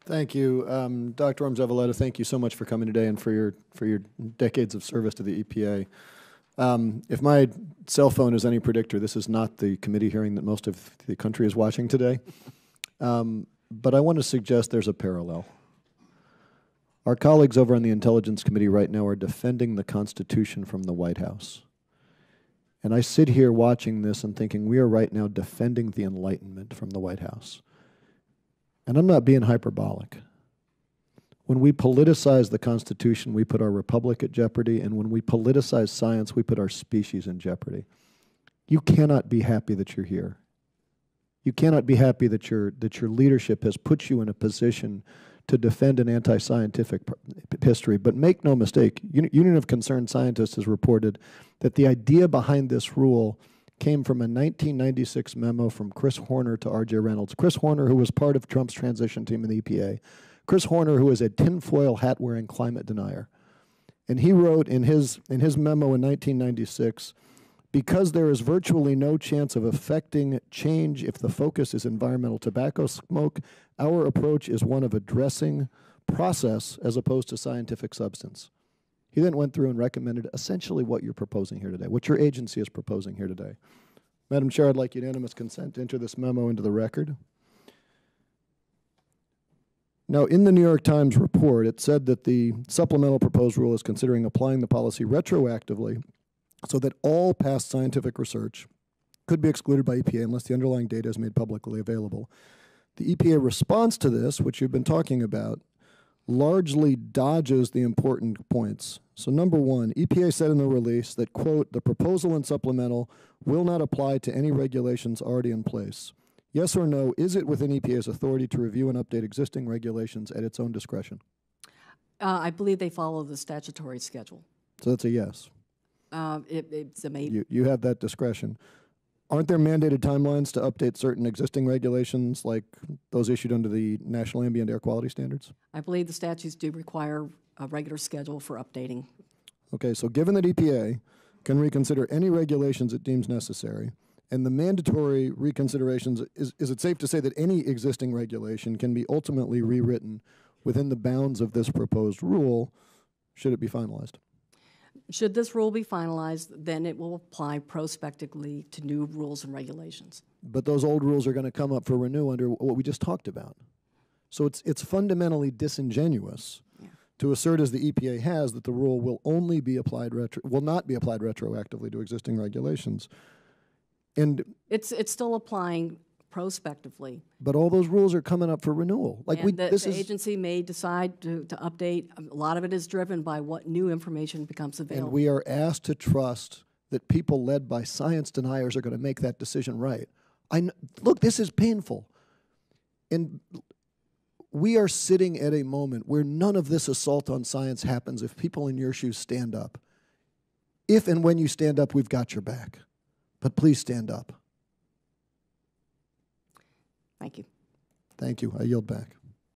Thank you. Dr. Orme-Zavaleta, thank you so much for coming today and for your decades of service to the EPA. If my cell phone is any predictor, this is not the committee hearing that most of the country is watching today. But I want to suggest there's a parallel. Our colleagues over on the Intelligence Committee right now are defending the Constitution from the White House. And I sit here watching this and thinking we are right now defending the Enlightenment from the White House. And I'm not being hyperbolic. When we politicize the Constitution, we put our republic at jeopardy, and when we politicize science, we put our species in jeopardy. You cannot be happy that you're here. You cannot be happy that your leadership has put you in a position to defend an anti-scientific history. But make no mistake, Union of Concerned Scientists has reported that the idea behind this rule came from a 1996 memo from Chris Horner to R.J. Reynolds. Chris Horner, who was part of Trump's transition team in the EPA. Chris Horner, who is a tinfoil hat-wearing climate denier. And he wrote in his memo in 1996, because there is virtually no chance of affecting change if the focus is environmental tobacco smoke, our approach is one of addressing process as opposed to scientific substance. He then went through and recommended essentially what you're proposing here today, what your agency is proposing here today. Madam Chair, I'd like unanimous consent to enter this memo into the record. Now, in the New York Times report, it said that the supplemental proposed rule is considering applying the policy retroactively so that all past scientific research could be excluded by EPA unless the underlying data is made publicly available. The EPA response to this, which you've been talking about, largely dodges the important points. So number one, EPA said in the release that, quote, the proposal and supplemental will not apply to any regulations already in place. Yes or no, is it within EPA's authority to review and update existing regulations at its own discretion? I believe they follow the statutory schedule. So that's a yes. It's a maybe. You have that discretion. Aren't there mandated timelines to update certain existing regulations like those issued under the National Ambient Air Quality Standards? I believe the statutes do require a regular schedule for updating. Okay, so given that EPA can reconsider any regulations it deems necessary, and the mandatory reconsiderations, is it safe to say that any existing regulation can be ultimately rewritten within the bounds of this proposed rule, should it be finalized? Should this rule be finalized, then it will apply prospectively to new rules and regulations. But those old rules are going to come up for renewal under what we just talked about. So it's fundamentally disingenuous to assert, as the EPA has, that the rule will only be applied will not be applied retroactively to existing regulations. And it's still applying prospectively. But all those rules are coming up for renewal. Like the agency may decide to update. A lot of it is driven by what new information becomes available. And we are asked to trust that people led by science deniers are going to make that decision right. Look, this is painful. And we are sitting at a moment where none of this assault on science happens if people in your shoes stand up. If and when you stand up, we've got your back. But please stand up. Thank you. Thank you. I yield back.